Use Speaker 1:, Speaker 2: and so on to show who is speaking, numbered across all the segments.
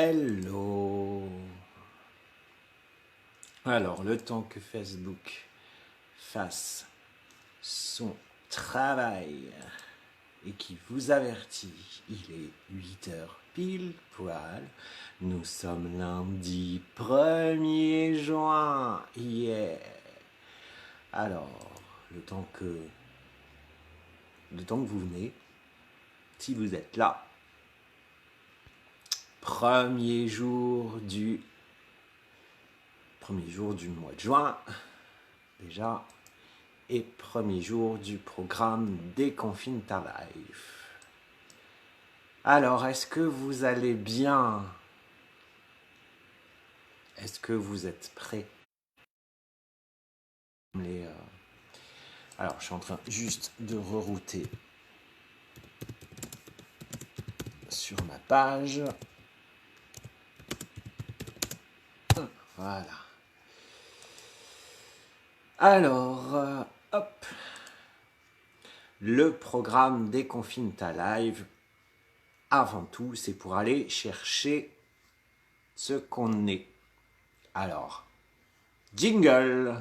Speaker 1: Hello. Alors, le temps que Facebook fasse son travail et qui vous avertit, il est 8 heures pile poil. Nous sommes lundi 1er juin. Yeah. Alors, le temps que vous venez, si vous êtes là, premier jour du mois de juin, déjà, et premier jour du programme Déconfine ta life. Alors, est-ce que vous allez bien? Est-ce que vous êtes prêts? Alors, je suis en train juste de rerouter sur ma page. Voilà. Alors, hop. Le programme Déconfine ta live, avant tout, c'est pour aller chercher ce qu'on est. Alors, jingle.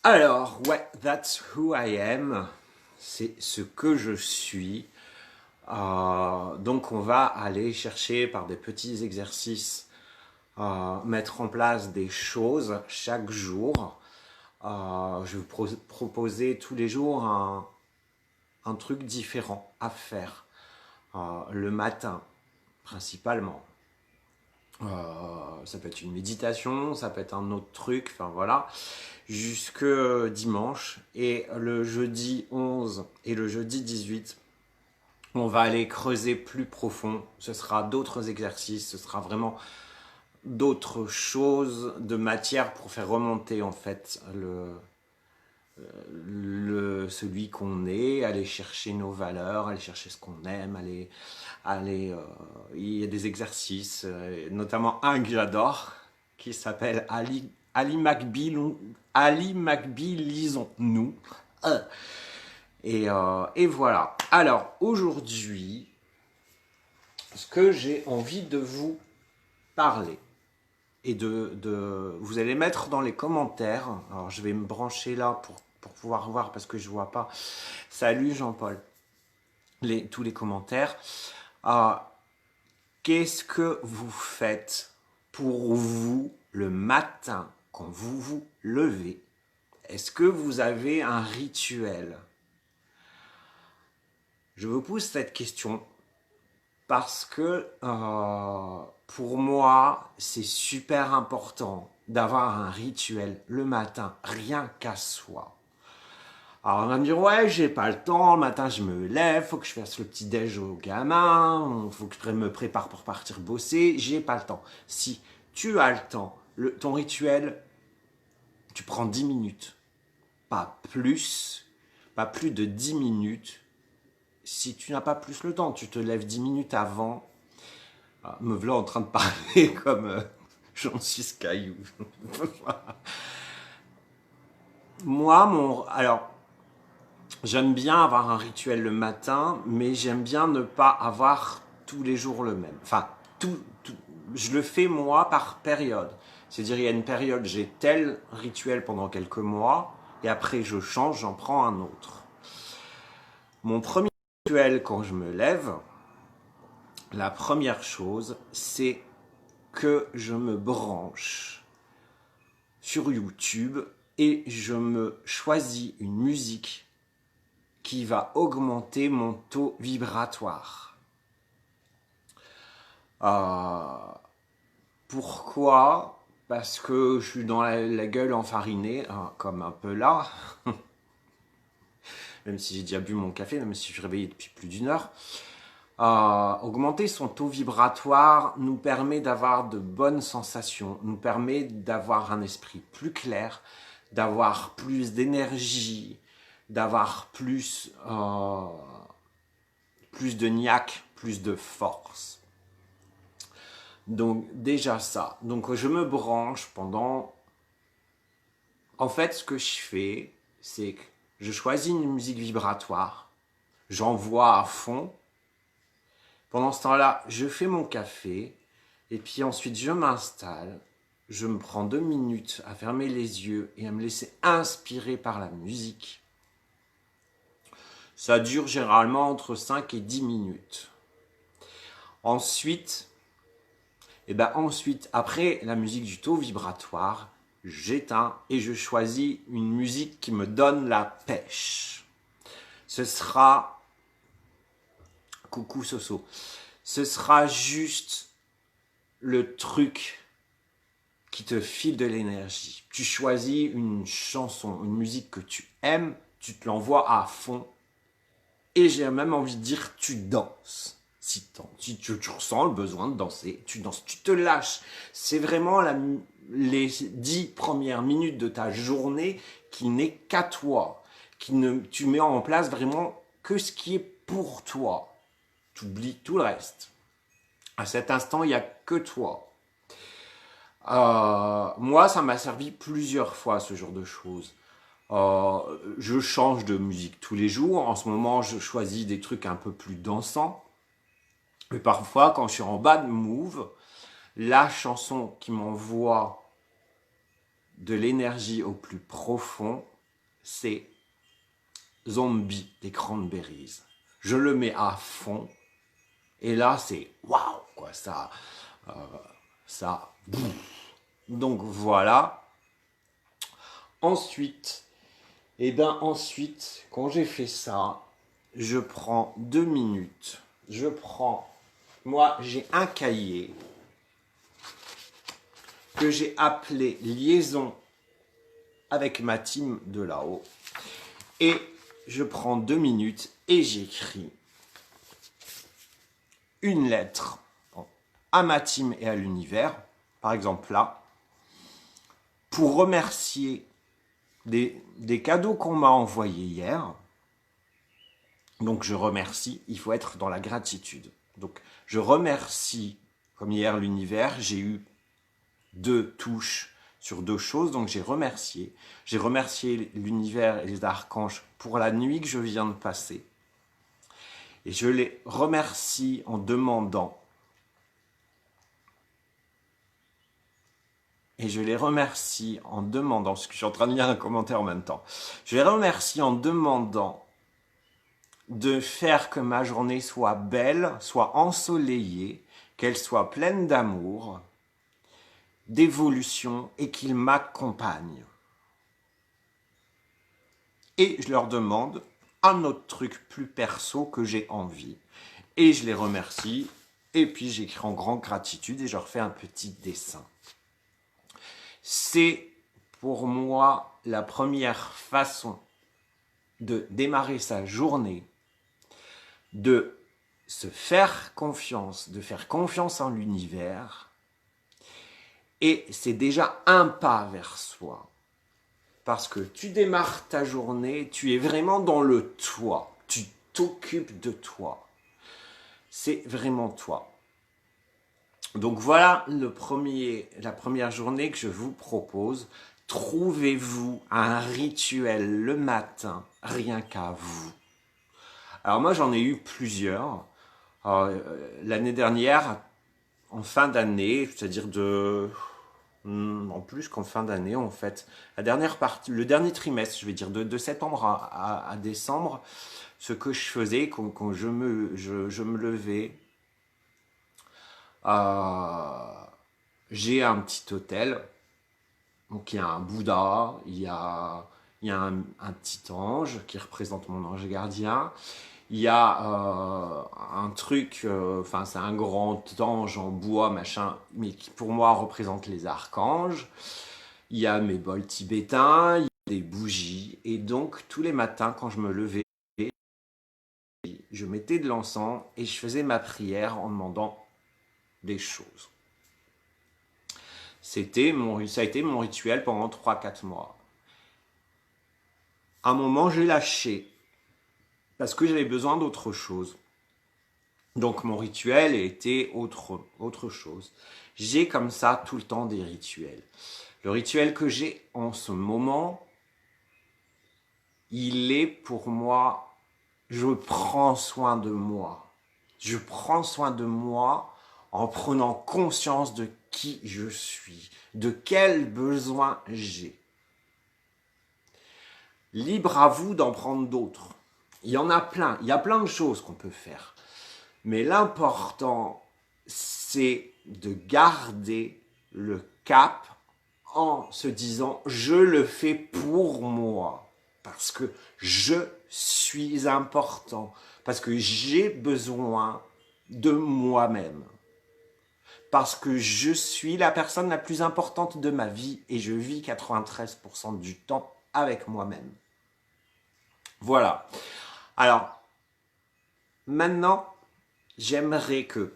Speaker 1: Alors, ouais, that's who I am. C'est ce que je suis. Donc, on va aller chercher par des petits exercices, mettre en place des choses chaque jour. Je vais vous proposer tous les jours un truc différent à faire. Le matin, principalement. Ça peut être une méditation, ça peut être un autre truc, enfin voilà, jusque dimanche. Et le jeudi 11 et le jeudi 18, on va aller creuser plus profond. Ce sera d'autres exercices, ce sera vraiment d'autres choses, de matière pour faire remonter en fait celui qu'on est, aller chercher nos valeurs, aller chercher ce qu'on aime, il y a des exercices, notamment un que j'adore, qui s'appelle Ali McBeal, lisons-nous. Et voilà. Alors, aujourd'hui, ce que j'ai envie de vous parler, et vous allez mettre dans les commentaires, alors je vais me brancher là pour pouvoir voir parce que je vois pas. Salut Jean-Paul. Tous les commentaires. Qu'est-ce que vous faites pour vous le matin quand vous vous levez? Est-ce que vous avez un rituel? Je vous pose cette question parce que pour moi, c'est super important d'avoir un rituel le matin, rien qu'à soi. Alors on va me dire, ouais, j'ai pas le temps, le matin je me lève, faut que je fasse le petit déj au gamin, faut que je me prépare pour partir bosser, j'ai pas le temps. Si tu as le temps, ton rituel, tu prends 10 minutes, pas plus de 10 minutes. Si tu n'as pas plus le temps, tu te lèves 10 minutes avant. Me voilà en train de parler comme Jean-Cis Caillou. Alors, j'aime bien avoir un rituel le matin, mais j'aime bien ne pas avoir tous les jours le même. Enfin, je le fais moi par période. C'est-à-dire, il y a une période, j'ai tel rituel pendant quelques mois, et après je change, j'en prends un autre. Mon premier rituel quand je me lève, la première chose, c'est que je me branche sur YouTube et je me choisis une musique qui va augmenter mon taux vibratoire. Pourquoi? Parce que je suis dans la gueule enfarinée, comme un peu là, même si j'ai déjà bu mon café, même si je suis réveillé depuis plus d'1 heure. Augmenter son taux vibratoire nous permet d'avoir de bonnes sensations, nous permet d'avoir un esprit plus clair, d'avoir plus d'énergie, d'avoir plus de niaque, plus de force. Donc déjà ça. Donc je me branche pendant... En fait, ce que je fais, c'est que je choisis une musique vibratoire, j'envoie à fond. Pendant ce temps-là, je fais mon café, et puis ensuite je m'installe, je me prends 2 minutes à fermer les yeux et à me laisser inspirer par la musique. Ça dure généralement entre 5 et 10 minutes. Ensuite, après la musique du taux vibratoire, j'éteins et je choisis une musique qui me donne la pêche. Ce sera... Coucou Soso. Ce sera juste le truc qui te file de l'énergie. Tu choisis une chanson, une musique que tu aimes, tu te l'envoies à fond. Et j'ai même envie de dire, tu danses. Si tu ressens le besoin de danser, tu danses, tu te lâches. C'est vraiment les 10 premières minutes de ta journée qui n'est qu'à toi. Tu mets en place vraiment que ce qui est pour toi. Tu oublies tout le reste. À cet instant, il n'y a que toi. Moi, ça m'a servi plusieurs fois, ce genre de choses. Je change de musique tous les jours. En ce moment, je choisis des trucs un peu plus dansants. Mais parfois, quand je suis en bad move, la chanson qui m'envoie de l'énergie au plus profond, c'est Zombie des Cranberries. Je le mets à fond. Et là, c'est waouh, quoi, ça. Boum. Donc voilà. Ensuite, quand j'ai fait ça, je prends 2 minutes. Moi, j'ai un cahier que j'ai appelé Liaison avec ma team de là-haut. Et je prends 2 minutes et j'écris une lettre à ma team et à l'univers, par exemple là, pour remercier des cadeaux qu'on m'a envoyés hier. Donc je remercie, il faut être dans la gratitude. Donc je remercie, comme hier l'univers, j'ai eu 2 touches sur 2 choses, donc j'ai remercié. J'ai remercié l'univers et les archanges pour la nuit que je viens de passer. Et je les remercie en demandant. Parce que je suis en train de lire un commentaire en même temps. Je les remercie en demandant de faire que ma journée soit belle, soit ensoleillée, qu'elle soit pleine d'amour, d'évolution et qu'ils m'accompagnent. Et je leur demande un autre truc plus perso que j'ai envie. Et je les remercie. Et puis j'écris en grande gratitude et je leur fais un petit dessin. C'est pour moi la première façon de démarrer sa journée, de se faire confiance, de faire confiance en l'univers. Et c'est déjà un pas vers soi. Parce que tu démarres ta journée, tu es vraiment dans le toi. Tu t'occupes de toi. C'est vraiment toi. Donc voilà la première journée que je vous propose. Trouvez-vous un rituel le matin, rien qu'à vous. Alors moi j'en ai eu plusieurs. L'année dernière, en fin d'année, c'est-à-dire en plus qu'en fin d'année en fait, la dernière partie, le dernier trimestre, je vais dire de septembre à décembre, ce que je faisais quand je me levais, j'ai un petit hôtel, donc il y a un Bouddha, il y a un petit ange qui représente mon ange gardien. Il y a un truc, c'est un grand ange en bois, machin, mais qui pour moi représente les archanges. Il y a mes bols tibétains, il y a des bougies. Et donc, tous les matins, quand je me levais, je mettais de l'encens et je faisais ma prière en demandant des choses. Ça a été mon rituel pendant 3-4 mois. À un moment, j'ai lâché parce que j'avais besoin d'autre chose. Donc mon rituel était autre chose. J'ai comme ça tout le temps des rituels. Le rituel que j'ai en ce moment, il est pour moi, je prends soin de moi. Je prends soin de moi en prenant conscience de qui je suis, de quels besoins j'ai. Libre à vous d'en prendre d'autres. Il y en a plein, il y a plein de choses qu'on peut faire. Mais l'important, c'est de garder le cap en se disant « je le fais pour moi ». Parce que je suis important, parce que j'ai besoin de moi-même, parce que je suis la personne la plus importante de ma vie et je vis 93% du temps avec moi-même. Voilà. Alors, maintenant, j'aimerais que,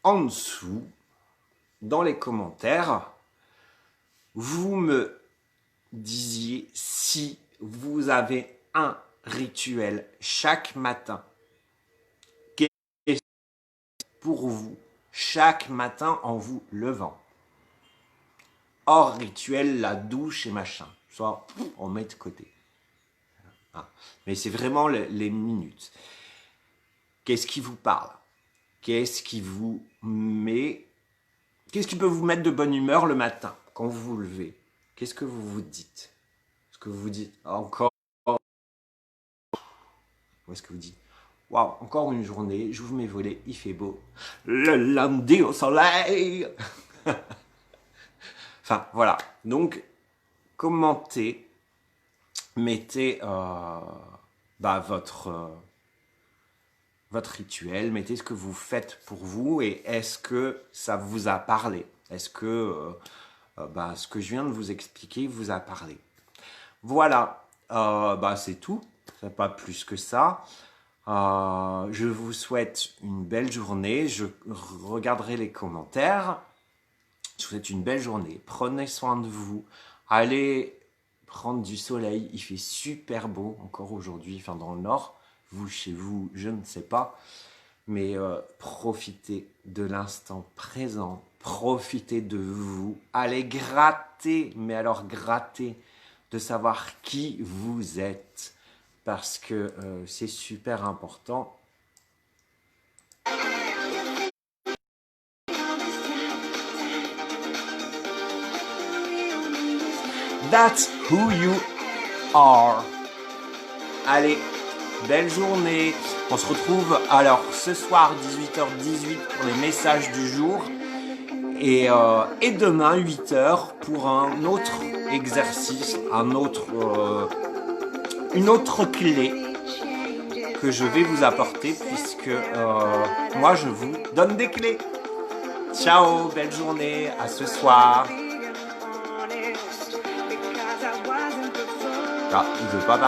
Speaker 1: en dessous, dans les commentaires, vous me disiez si vous avez un rituel chaque matin. Qu'est-ce pour vous chaque matin en vous levant? Hors rituel, la douche et machin. Soit on met de côté. Mais c'est vraiment les minutes. Qu'est-ce qui vous parle? Qu'est-ce qui vous met... Qu'est-ce qui peut vous mettre de bonne humeur le matin quand vous vous levez? Qu'est-ce que vous vous dites? Est-ce que vous vous dites encore? Ou est-ce que vous dites waouh, encore une journée, j'ouvre mes volets, il fait beau. Le lundi au soleil. Enfin, voilà. Donc, commentez, mettez votre rituel, mettez ce que vous faites pour vous et est-ce que ça vous a parlé? Est-ce que ce que je viens de vous expliquer vous a parlé? Voilà, c'est tout, c'est pas plus que ça. Je vous souhaite une belle journée, je regarderai les commentaires. Je vous souhaite une belle journée, prenez soin de vous, allez prendre du soleil, il fait super beau encore aujourd'hui, enfin dans le nord. Vous, chez vous, je ne sais pas, mais profitez de l'instant présent, profitez de vous, allez gratter, mais alors gratter, de savoir qui vous êtes, parce que c'est super important. That's who you are. Allez. Belle journée. On se retrouve alors ce soir 18h18 pour les messages du jour et demain 8h pour un autre exercice, une autre clé que je vais vous apporter puisque moi je vous donne des clés. Ciao, belle journée, à ce soir. Ah, il veut pas parler.